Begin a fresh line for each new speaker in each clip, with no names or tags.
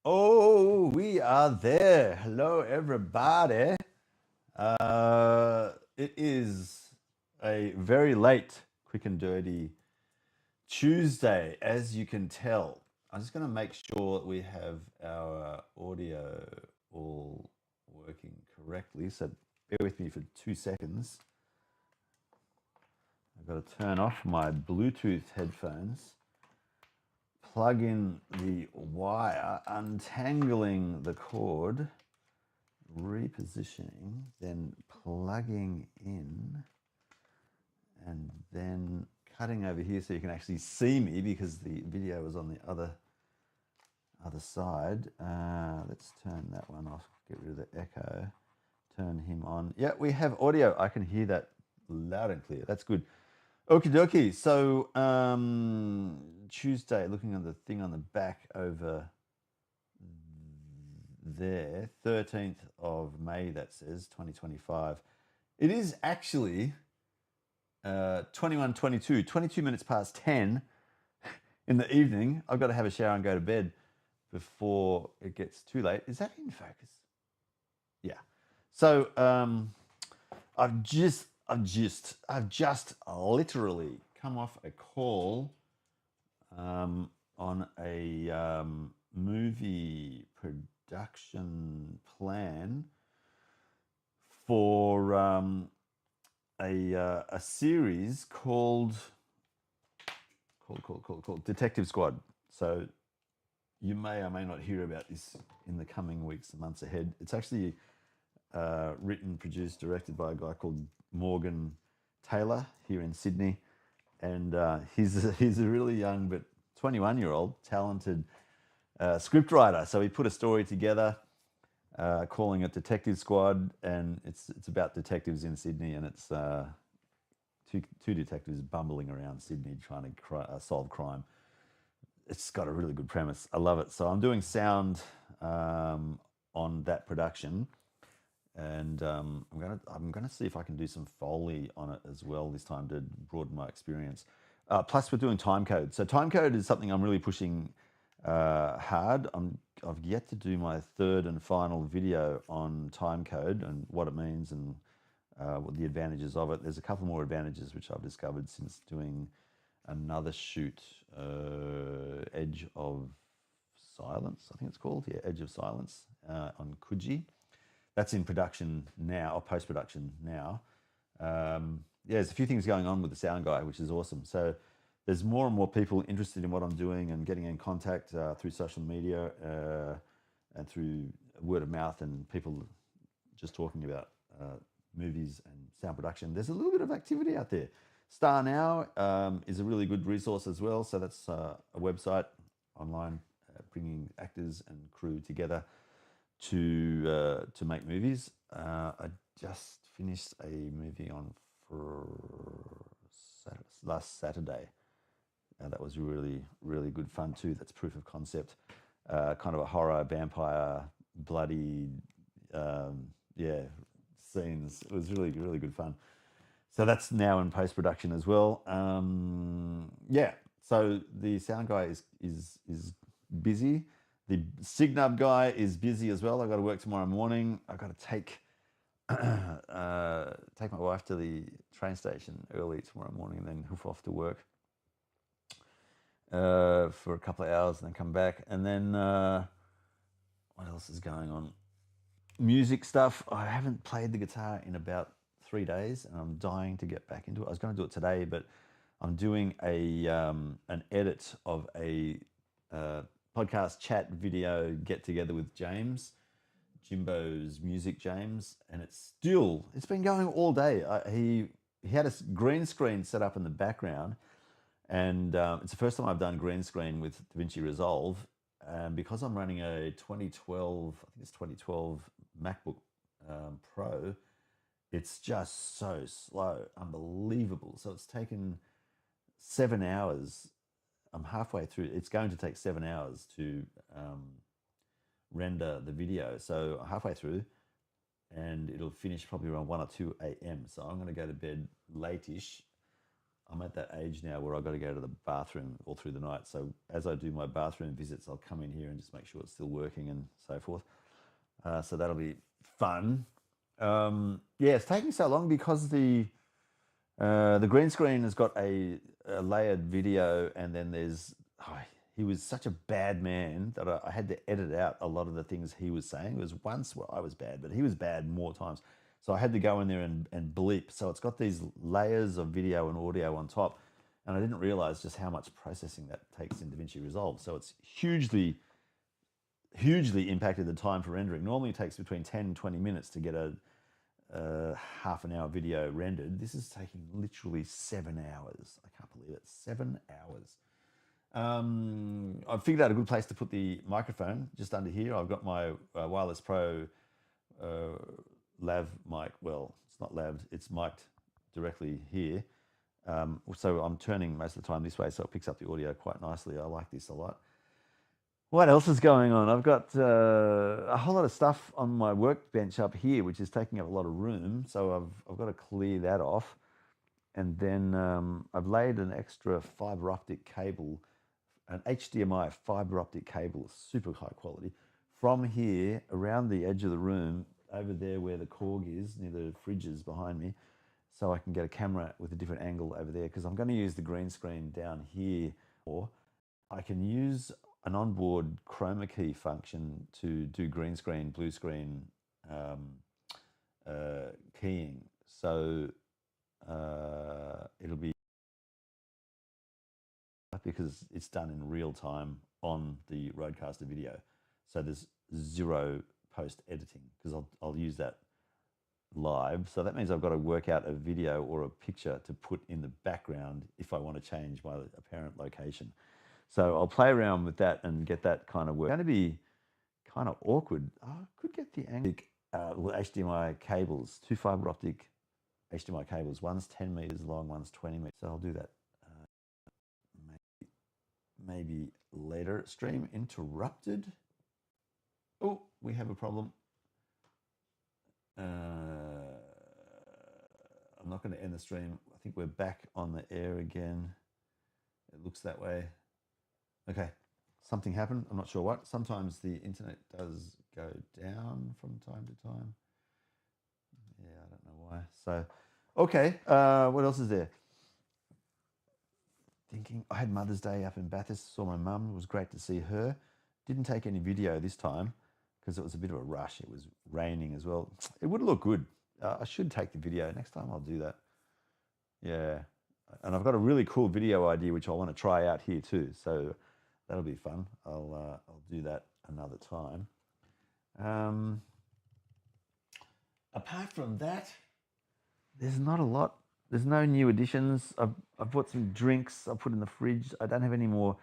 Oh, we are there. Hello, everybody. It is a very late, quick and dirty Tuesday, as you can tell. I'm just going to make sure that we have our audio all working correctly. So bear with me for 2 seconds. I've got to turn off my Bluetooth headphones, plug in the wire, untangling the cord, repositioning, then plugging in, and then cutting over here so you can actually see me because the video is on the other side. Let's turn that one off, get rid of the echo, turn him on. Yeah, we have audio. I can hear that loud and clear. That's good. Okie dokie. So Tuesday, looking at the thing on the back over there, 13th of May, that says 2025. It is actually 22 minutes past 10 in the evening. I've got to have a shower and go to bed before it gets too late. Is that in focus? Yeah. So I've just literally come off a call on a movie production plan for a series called Detective Squad. So you may or may not hear about this in the coming weeks and months ahead. It's actually written, produced, directed by a guy called Morgan Taylor here in Sydney, and he's a really young but 21-year-old talented scriptwriter. So he put a story together, calling it Detective Squad, and it's about detectives in Sydney, and it's two detectives bumbling around Sydney trying to solve crime. It's got a really good premise. I love it. So I'm doing sound on that production, and I'm gonna see if I can do some Foley on it as well this time to broaden my experience. Plus, we're doing time code. So time code is something I'm really pushing hard. I've yet to do my third and final video on time code and what it means and what the advantages of it. There's a couple more advantages which I've discovered since doing another shoot, Edge of Silence, I think it's called. Yeah, Edge of Silence on Coogee. That's in production now, or post-production now. Yeah, there's a few things going on with the sound guy, which is awesome. So there's more and more people interested in what I'm doing and getting in contact through social media and through word of mouth and people just talking about movies and sound production. There's a little bit of activity out there. Star Now is a really good resource as well. So that's a website online bringing actors and crew together to make movies. I just finished a movie for last Saturday. That was really, really good fun too. That's proof of concept. Kind of a horror, vampire, bloody, yeah, scenes. It was really, really good fun. So that's now in post production as well. Yeah. So the sound guy is busy. The Signub guy is busy as well. I got to work tomorrow morning. I got to take take my wife to the train station early tomorrow morning, and then hoof off to work for a couple of hours, and then come back. And then what else is going on? Music stuff. I haven't played the guitar in about 3 days, and I'm dying to get back into it. I was going to do it today, but I'm doing an edit of a podcast chat video get together with James, Jimbo's Music James, and it's been going all day. He had a green screen set up in the background, and it's the first time I've done green screen with DaVinci Resolve. Because I'm running a 2012, I think it's 2012 MacBook Pro, it's just so slow, unbelievable. So it's taken 7 hours. I'm halfway through. It's going to take 7 hours to render the video. So halfway through, and it'll finish probably around 1 or 2 a.m. So I'm going to go to bed late-ish. I'm at that age now where I've got to go to the bathroom all through the night. So as I do my bathroom visits, I'll come in here and just make sure it's still working and so forth. So that'll be fun. Yeah, it's taking so long because the green screen has got a layered video, and then he was such a bad man that I had to edit out a lot of the things he was saying. It was once where I was bad, but he was bad more times. So I had to go in there and bleep. So it's got these layers of video and audio on top. And I didn't realize just how much processing that takes in DaVinci Resolve. So it's hugely impacted the time for rendering. Normally it takes between 10 and 20 minutes to get a half an hour video rendered. This is taking literally 7 hours. I can't believe it. 7 hours. I've figured out a good place to put the microphone just under here. I've got my Wireless Pro lav mic. Well, it's not laved, it's mic'd directly here. So I'm turning most of the time this way, so it picks up the audio quite nicely. I like this a lot. What else is going on? I've got a whole lot of stuff on my workbench up here, which is taking up a lot of room. So I've got to clear that off. And then I've laid an extra fiber optic cable, an HDMI fiber optic cable, super high quality, from here around the edge of the room, over there where the Korg is, near the fridges behind me, so I can get a camera with a different angle over there, because I'm going to use the green screen down here. Or I can use an onboard chroma key function to do green screen, blue screen keying. So it'll be, because it's done in real time on the Rodecaster video. So there's zero post editing, because I'll use that live. So that means I've got to work out a video or a picture to put in the background if I want to change my apparent location. So I'll play around with that and get that kind of work. It's going to be kind of awkward. Oh, I could get the angle. HDMI cables, 2 fiber optic HDMI cables. One's 10 meters long, one's 20 meters. So I'll do that maybe later. Stream interrupted. Oh, we have a problem. I'm not going to end the stream. I think we're back on the air again. It looks that way. Okay, something happened. I'm not sure what. Sometimes the internet does go down from time to time. Yeah, I don't know why. So, okay, what else is there? Thinking, I had Mother's Day up in Bathurst, saw my mum. It was great to see her. Didn't take any video this time because it was a bit of a rush. It was raining as well. It would look good. I should take the video. Next time I'll do that. Yeah. And I've got a really cool video idea which I want to try out here too. So that'll be fun. I'll do that another time. Apart from that, there's not a lot. There's no new additions. I've bought some drinks I put in the fridge. I don't have any more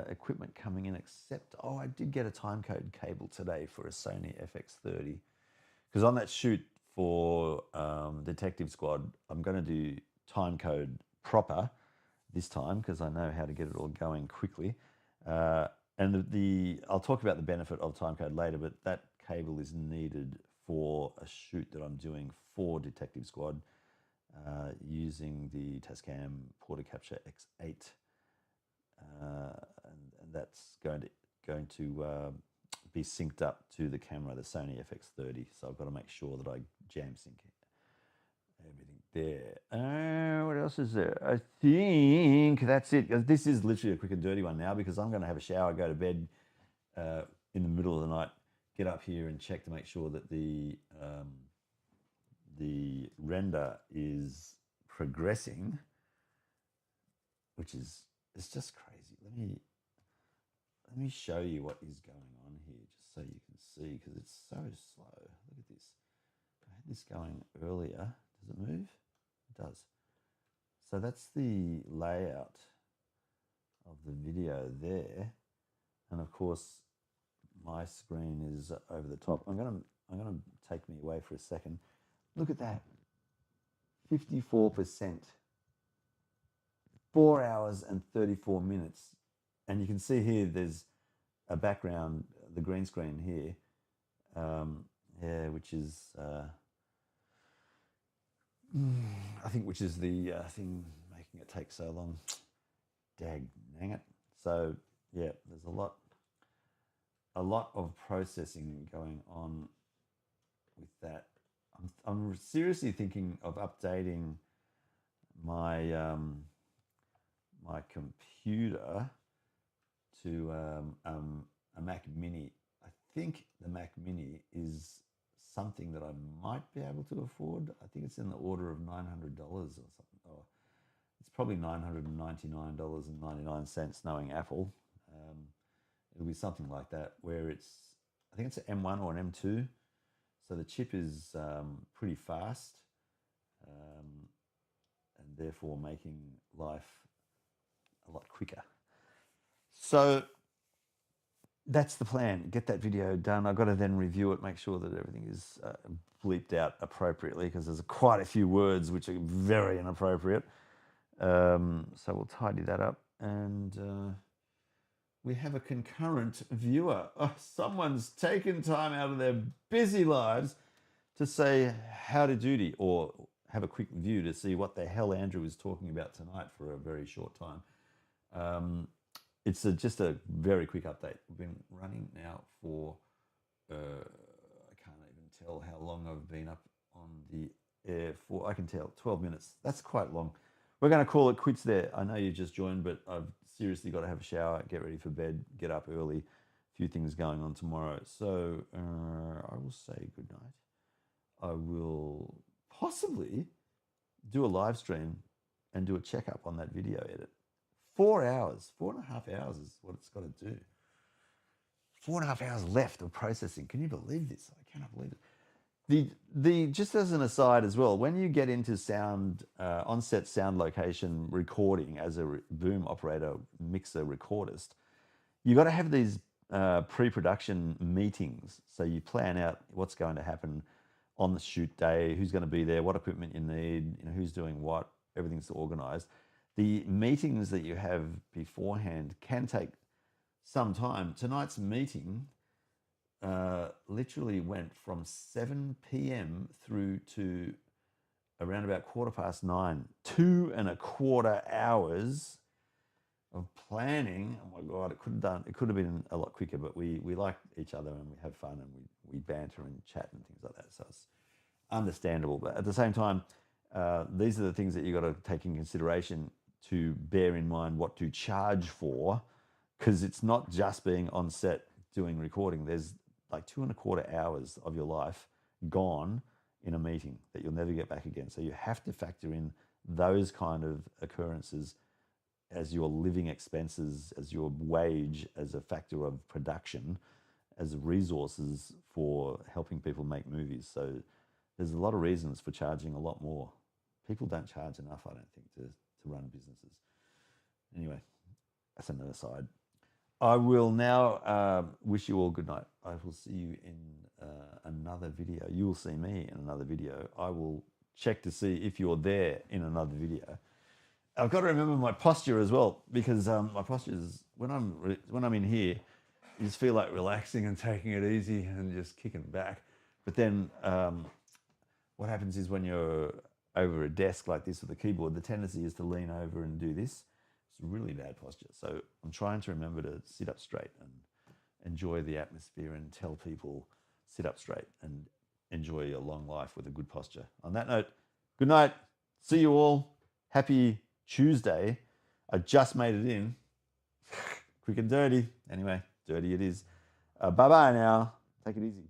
equipment coming in, except, I did get a timecode cable today for a Sony FX30. Because on that shoot for Detective Squad, I'm going to do timecode proper this time, because I know how to get it all going quickly. And I'll talk about the benefit of timecode later, but that cable is needed for a shoot that I'm doing for Detective Squad, using the Tascam Porta Capture X8, and that's going to be synced up to the camera, the Sony FX30. So I've got to make sure that I jam sync everything there. What else is there? I think that's it. This is literally a quick and dirty one now, because I'm going to have a shower, go to bed in the middle of the night, get up here and check to make sure that the render is progressing, which is, it's just crazy. Let me show you what is going on here, just so you can see, because it's so slow. Look at this. I had this going earlier. Does it move? It does. So that's the layout of the video there, and of course my screen is over the top. I'm gonna take me away for a second. Look at that. 54%. 4 hours and 34 minutes. And you can see here there's a background, the green screen here, which is, I think, which is the thing making it take so long. Dag dang it. So yeah, there's a lot of processing going on with that. I'm seriously thinking of updating my my computer to a Mac Mini. I think the Mac Mini is something that I might be able to afford. I think it's in the order of $900 or something. Or it's probably $999.99, knowing Apple. It'll be something like that, where I think it's an M1 or an M2. So the chip is pretty fast, and therefore making life a lot quicker. So that's the plan. Get that video done. I've got to then review it, make sure that everything is bleeped out appropriately, because there's quite a few words which are very inappropriate. So we'll tidy that up. And we have a concurrent viewer. Oh, someone's taken time out of their busy lives to say howdy doody, or have a quick view to see what the hell Andrew is talking about tonight for a very short time. It's just a very quick update. We've been running now for, I can't even tell how long I've been up on the air for. I can tell, 12 minutes. That's quite long. We're going to call it quits there. I know you just joined, but I've seriously got to have a shower, get ready for bed, get up early. A few things going on tomorrow. So I will say good night. I will possibly do a live stream and do a checkup on that video edit. 4 hours, 4.5 hours is what it's got to do. 4.5 hours left of processing. Can you believe this? I cannot believe it. The just as an aside as well, when you get into sound, on-set sound location recording as a boom operator, mixer, recordist, you got to have these pre-production meetings. So you plan out what's going to happen on the shoot day, who's going to be there, what equipment you need, who's doing what, everything's organized. The meetings that you have beforehand can take some time. Tonight's meeting literally went from 7 p.m. through to around about 9:15. 2.25 hours of planning. Oh my God, it could have been a lot quicker, but we like each other and we have fun and we banter and chat and things like that. So it's understandable. But at the same time, these are the things that you got to take in consideration to bear in mind what to charge for, because it's not just being on set doing recording. There's like 2.25 hours of your life gone in a meeting that you'll never get back again. So you have to factor in those kind of occurrences as your living expenses, as your wage, as a factor of production, as resources for helping people make movies. So there's a lot of reasons for charging a lot more. People don't charge enough, I don't think, to run businesses. Anyway, that's another aside. I will now wish you all good night. I will see you in another video. You will see me in another video. I will check to see if you're there in another video. I've got to remember my posture as well, because my posture is, when I'm in here, you just feel like relaxing and taking it easy and just kicking back. But then what happens is, when you're over a desk like this with a keyboard, the tendency is to lean over and do this. It's really bad posture. So I'm trying to remember to sit up straight and enjoy the atmosphere and tell people sit up straight and enjoy a long life with a good posture. On that note, good night. See you all. Happy Tuesday. I just made it in. Quick and dirty. Anyway, dirty it is. Bye-bye now. Take it easy.